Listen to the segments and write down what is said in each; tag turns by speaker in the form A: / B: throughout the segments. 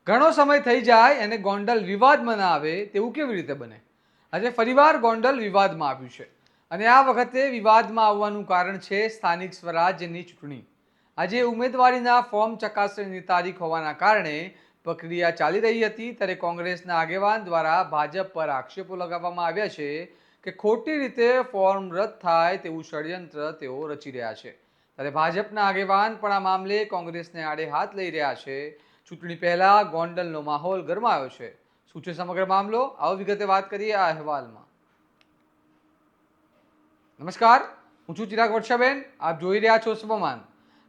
A: ઘણો સમય થઈ જાય અને ગોંડલ વિવાદમાં ના આવે તેવું કેવી રીતે બને? આજે ફરીવાર ગોંડલ વિવાદમાં આવ્યું છે અને આ વખતે વિવાદમાં આવવાનું કારણ છે સ્થાનિક સ્વરાજ્યની ચૂંટણી. આજે ઉમેદવારીના ફોર્મ ચકાસણીની તારીખ હોવાના કારણે પ્રક્રિયા ચાલી રહી હતી ત્યારે કોંગ્રેસના આગેવાન દ્વારા ભાજપ પર આક્ષેપો લગાવવામાં આવ્યા છે કે ખોટી રીતે ફોર્મ રદ થાય તેવું ષડયંત્ર તેઓ રચી રહ્યા છે. ત્યારે ભાજપના આગેવાન પણ આ મામલે કોંગ્રેસને આડે હાથ લઈ રહ્યા છે. ચૂંટણી પહેલા ગોંડલનો માહોલ ગરમાયો છે. શું છે સમગ્ર મામલો? આવો વિગતે વાત કરીએ આ અહેવાલમાં. નમસ્કાર, હું છું ચિરાગ વર્ષાબેન. આપ જોઈ રહ્યા છો સ્વમાન.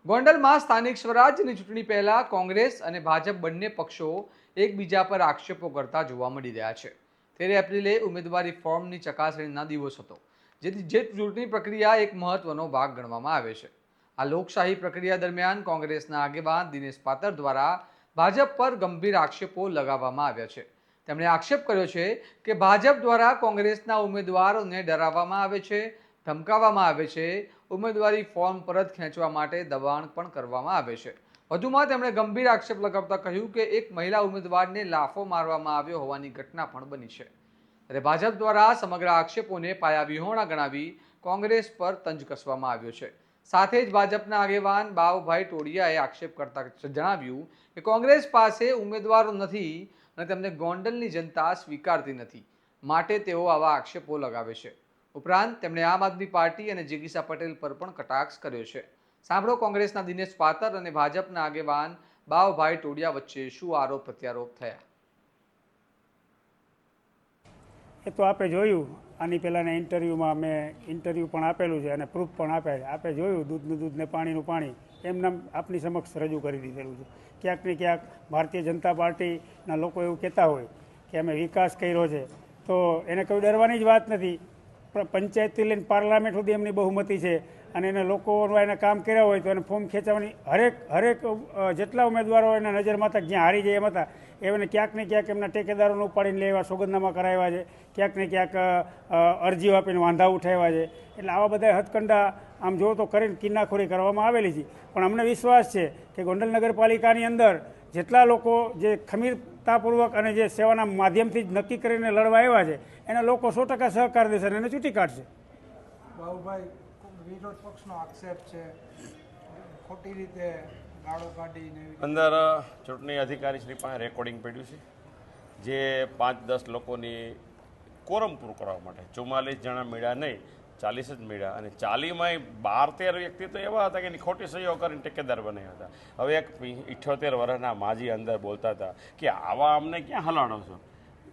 A: ગોંડલમાં સ્થાનિક સ્વરાજ્યની ચૂંટણી પહેલા કોંગ્રેસ અને ભાજપ બંને પક્ષો એકબીજા પર આક્ષેપો કરતા જોવા મળી રહ્યા છે. 13 એપ્રિલે ઉમેદવારી ફોર્મની ચકાસણીના દિવસ હતો, જેથી જે ચૂંટણી પ્રક્રિયા એક મહત્વનો ભાગ ગણવામાં આવે છે. આ લોકશાહી પ્રક્રિયા દરમિયાન કોંગ્રેસના આગેવાન દિનેશ પાતર દ્વારા ભાજપ પર ગંભીર આક્ષેપો લગાવવામાં આવ્યા છે. તેમણે આક્ષેપ કર્યો છે કે ભાજપ દ્વારા કોંગ્રેસના ઉમેદવારોને ડરાવવામાં આવે છે, ધમકાવવામાં આવે છે, ઉમેદવારી ફોર્મ પરત ખેંચવા માટે દબાણ પણ કરવામાં આવે છે. વધુમાં તેમણે ગંભીર આક્ષેપ લગાવતા કહ્યું કે એક મહિલા ઉમેદવારને લાફો મારવામાં આવ્યો હોવાની ઘટના પણ બની છે. ત્યારે ભાજપ દ્વારા સમગ્ર આક્ષેપોને પાયાવિહોણા ગણાવી કોંગ્રેસ પર તંજ કસવામાં આવ્યો છે. સાથે જ ભાજપના આગેવાન બાવભાઈ ટોડિયાએ આક્ષેપ કરતા જણાવ્યું કે કોંગ્રેસ પાસે ઉમેદવારો નથી અને તેમને ગોંડલની જનતા સ્વીકારતી નથી, માટે તેઓ આવા આક્ષેપો લગાવે છે. ઉપરાંત તેમણે આમ આદમી પાર્ટી અને જિગીસા પટેલ પર પણ કટાક્ષ કર્યો છે. સાંભળો કોંગ્રેસના દિનેશ પાતર અને ભાજપના આગેવાન બાવભાઈ ટોડિયા વચ્ચે શું આરોપ પ્રત્યારોપ થયા.
B: એ તો આપણે જોયું, આની પહેલાંના ઇન્ટરવ્યૂમાં મેં ઇન્ટરવ્યૂ પણ આપેલું છે અને પ્રૂફ પણ આપ્યા છે. આપણે જોયું દૂધનું દૂધ ને પાણીનું પાણી એમના આપની સમક્ષ રજૂ કરી દીધેલું છે. ક્યાંક ને ક્યાંક ભારતીય જનતા પાર્ટીના લોકો એવું કહેતા હોય કે અમે વિકાસ કર્યો છે, તો એને કોઈ ડરવાની જ વાત નથી. પંચાયતથી લઈને પાર્લામેન્ટ સુધી એમની બહુમતી છે અને એને લોકો એને કામ કર્યા હોય તો એને ફોર્મ ખેંચવાની હરેક જેટલા ઉમેદવારો એના નજરમાં હતા, જ્યાં હારી જાય એમ હતા, એને ક્યાંક ને ક્યાંક એમના ટેકેદારોને ઉપાડીને લેવા સોગંદનામા કરાવ્યા છે, ક્યાંક ને ક્યાંક અરજીઓ આપીને વાંધા ઉઠાવ્યા છે. એટલે આવા બધા હથકંડા આમ જો તો કરીને કિન્નાખોરી કરવામાં આવેલી છે. પણ અમને વિશ્વાસ છે કે ગોંડલ નગરપાલિકાની અંદર જેટલા લોકો જે ખમીરતાપૂર્વક અને જે સેવાના માધ્યમથી જ નક્કી કરીને લડવા આવ્યા છે એને લોકો 100% સહકાર દેશે અને એને ચૂંટી કાઢશે.
C: બાબુભાઈ, વિરોધ પક્ષનો આક્ષેપ છે ખોટી રીતે ગાળો કાઢીને
D: અંદર ચૂંટણી અધિકારી શ્રી પાસે રેકોર્ડિંગ પડ્યું છે, જે 5-10 લોકોની કોરમ પૂરું કરવા માટે 44 જણા મળ્યા નહીં, 40 જ મળ્યા અને 40માંય 12-13 વ્યક્તિ તો એવા હતા કે એની ખોટી સહીઓ કરીને ટેકેદાર બનાવ્યા હતા. હવે એક 78 વર્ષના માજી અંદર બોલતા હતા કે આવા અમને ક્યાં હલાડો છો.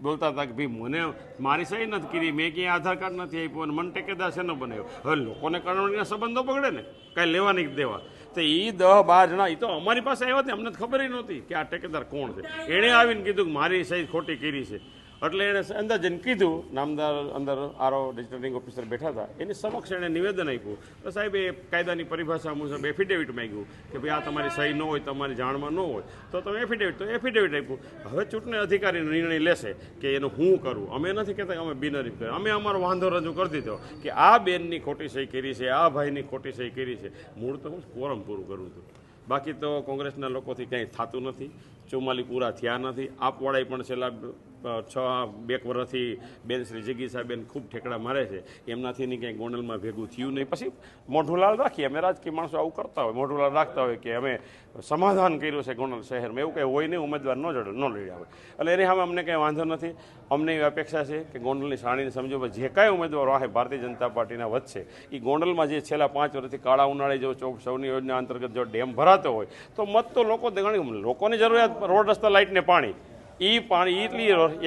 D: બોલતા હતા કે ભાઈ મને મારી સહી નથી કરી, મેં ક્યાંય આધાર કાર્ડ નથી આપ્યું અને મને ટેકેદાર છે ન બનાવ્યો. હવે લોકોને કરણના સંબંધો બગડે ને, કાંઈ લેવા નહીં દેવા. તો એ 10-12 જણા એ તો અમારી પાસે આવ્યા હતા, અમને ખબર નહોતી કે આ ટેકેદાર કોણ છે. એણે આવીને કીધું કે મારી સહી ખોટી કરી છે. એટલે એણે અંદર જઈને કીધું, નામદાર અંદર આરઓ રિટર્નિંગ ઓફિસર બેઠા હતા, એની સમક્ષ એણે નિવેદન આપ્યું. તો સાહેબે કાયદાની પરિભાષા મુજબ એફિડેવિટ માંગ્યું કે ભાઈ આ તમારી સહી ન હોય, તમારી જાણમાં ન હોય તો તમે એફિડેવિટ આપ્યું. હવે ચૂંટણી અધિકારી નિર્ણય લેશે કે એનું હું કરું. અમે નથી કહેતા કે અમે બિનહરીફ કરીએ, અમે અમારો વાંધો રજૂ કરી દીધો કે આ બેનની ખોટી સહી કરી છે, આ ભાઈની ખોટી સહી કરી છે. મૂળ તો હું કોરમ પૂરું કરું છું. બાકી તો કોંગ્રેસના લોકોથી કંઈ થતું નથી. 44 પૂરા થયા નથી. આપવાળાએ પણ છેલ્લા 2 વર્ષથી બેન શ્રી જિગીસાબેન ખૂબ ઠેકડા મારે છે. એમનાથી નહીં કંઈ ગોંડલમાં ભેગું થયું નહીં. પછી મોઢુલાલ રાખીએ, અમે રાજકીય માણસો આવું કરતા હોય, મોઢુલાલ રાખતા હોય કે અમે સમાધાન કર્યું છે ગોંડલ શહેરમાં. એવું કંઈ હોય નહીં, ઉમેદવાર ન લડ્યા હોય. એટલે એની સામે અમને કંઈ વાંધો નથી. અમને એવી અપેક્ષા છે કે ગોંડલની શાણીને સમજો જે કાંઈ ઉમેદવારો આવે ભારતીય જનતા પાર્ટીના વધશે એ ગોંડલમાં જે છેલ્લા 5 વર્ષથી કાળા ઉનાળે જો સૌની યોજના અંતર્ગત જો ડેમ ભરાતો હોય તો મત તો લોકો ગણી, લોકોની જરૂરિયાત રોડ રસ્તા લાઇટને પાણી, એ પાણી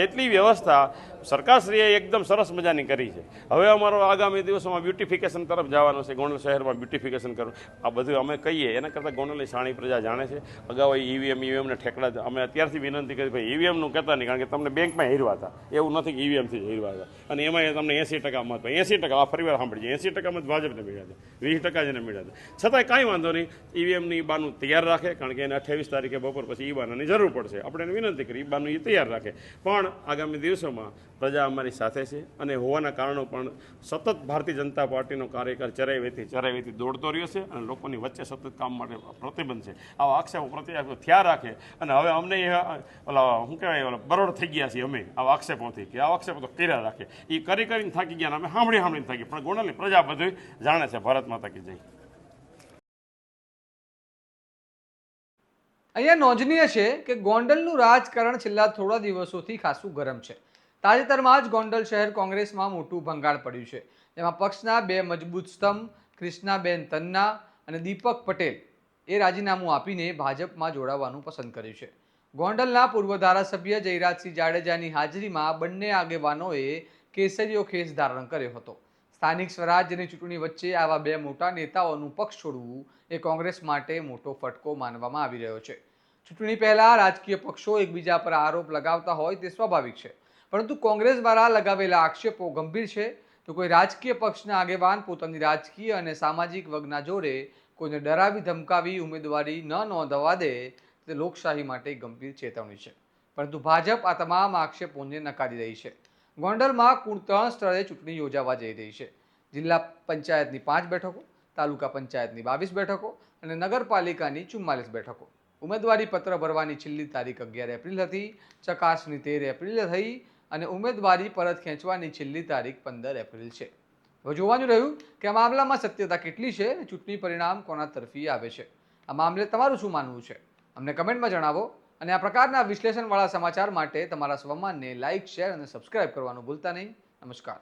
D: એટલી વ્યવસ્થા સરકારશ્રીએ એકદમ સરસ મજાની કરી છે. હવે અમારો આગામી દિવસોમાં બ્યુટિફિકેશન તરફ જવાનું છે. ગોંડલ શહેરમાં બ્યુટિફિકેશન કરવું, આ બધું અમે કહીએ એના કરતાં ગોંડલની શાણી પ્રજા જાણે છે. અગાઉ ઈવીએમને ઠેકડા અમે અત્યારથી વિનંતી કરી ભાઈ ઈવીએમનું કહેતા નહીં, કારણ કે તમને બેંકમાં હેરવા હતા. એવું નથી કે ઈવીએમથી જ હેરવા હતા. અને એમાં તમને 80% મત, 80% આ ફરીવાર સાંભળીએ, 80% મત ભાજપને મળ્યા હતા, 20% જેને મળ્યા હતા. છતાંય કાંઈ વાંધો નહીં, ઈવીએમની બાનું તૈયાર રાખે, કારણ કે એને 28 તારીખે બપોર પછી ઈ બાનાની જરૂર પડશે. આપણે એને વિનંતી કરી ઈ બાનું એ તૈયાર રાખે. પણ આગામી દિવસોમાં પ્રજા અમારી સાથે છે અને હોવાના કારણો પણ સતત ભારતીય જનતા પાર્ટીનો કાર્યકર ચરાઈવેથી દોડતો રહ્યો છે અને લોકોની વચ્ચે સતત કામ માટે પ્રતિબંધ છે. આવા આક્ષેપો પ્રત્યાક્ષેપો થયા રાખે અને હવે અમને ઓલા શું કહેવાય ઓલા બરોડ થઈ ગયા છીએ અમે આવા આક્ષેપોથી કે આવા આક્ષેપો તો કર્યા રાખે એ કરીને થાકી ગયા અને અમે સાંભળીને થાકી પણ ગોંડલની પ્રજા બધું જાણે છે. ભારત માતા કી જય.
A: અહીંયા નોંધનીય છે કે ગોંડલનું રાજકારણ છેલ્લા થોડા દિવસોથી ખાસું ગરમ છે. તાજેતરમાં જ ગોંડલ શહેર કોંગ્રેસમાં મોટું ભંગાણ પડ્યું છે, જેમાં પક્ષના 2 મજબૂત સ્તંભ કૃષ્ણાબેન તન્ના અને દીપક પટેલ એ રાજીનામું આપીને ભાજપમાં જોડાવાનું પસંદ કર્યું છે. ગોંડલના પૂર્વ ધારાસભ્ય જયરાજસિંહ જાડેજાની હાજરીમાં બંને આગેવાનોએ કેસરીયો ખેસ ધારણ કર્યો હતો. સ્થાનિક સ્વરાજ્યની ચૂંટણી વચ્ચે આવા 2 મોટા નેતાઓનું પક્ષ છોડવું એ કોંગ્રેસ માટે મોટો ફટકો માનવામાં આવી રહ્યો છે. ચૂંટણી પહેલા રાજકીય પક્ષો એકબીજા પર આરોપ લગાવતા હોય તે સ્વાભાવિક છે, પરંતુ કોંગ્રેસ દ્વારા લગાવેલા આક્ષેપો ગંભીર છે. તો કોઈ રાજકીય પક્ષના આગેવાન પોતાની રાજકીય અને સામાજિક વગના જોરે કોઈને ડરાવી ધમકાવી ઉમેદવારી ન નોંધાવવા દે તે લોકશાહી માટે ગંભીર ચેતવણી છે. પરંતુ ભાજપ આ તમામ આક્ષેપોને નકારી રહી છે. ગોંડલમાં કુલ 3 સ્થળે ચૂંટણી યોજાવા જઈ રહી છે. જિલ્લા પંચાયતની 5 બેઠકો, તાલુકા પંચાયતની 22 બેઠકો અને નગરપાલિકાની 44 બેઠકો. ઉમેદવારી પત્ર ભરવાની છેલ્લી તારીખ 11 એપ્રિલ હતી, ચકાસણી 13 એપ્રિલે થઈ અને ઉમેદવારી પરત ખેંચવાની છેલ્લી તારીખ 15 એપ્રિલ છે. હવે જોવાનું રહ્યું કે આ મામલામાં સત્યતા કેટલી છે અને ચૂંટણી પરિણામ કોના તરફી આવે છે. આ મામલે તમારું શું માનવું છે અમને કમેન્ટમાં જણાવો અને આ પ્રકારના વિશ્લેષણવાળા સમાચાર માટે તમારા સ્વમાનને લાઇક, શેર અને સબસ્ક્રાઇબ કરવાનું ભૂલતા નહીં. નમસ્કાર.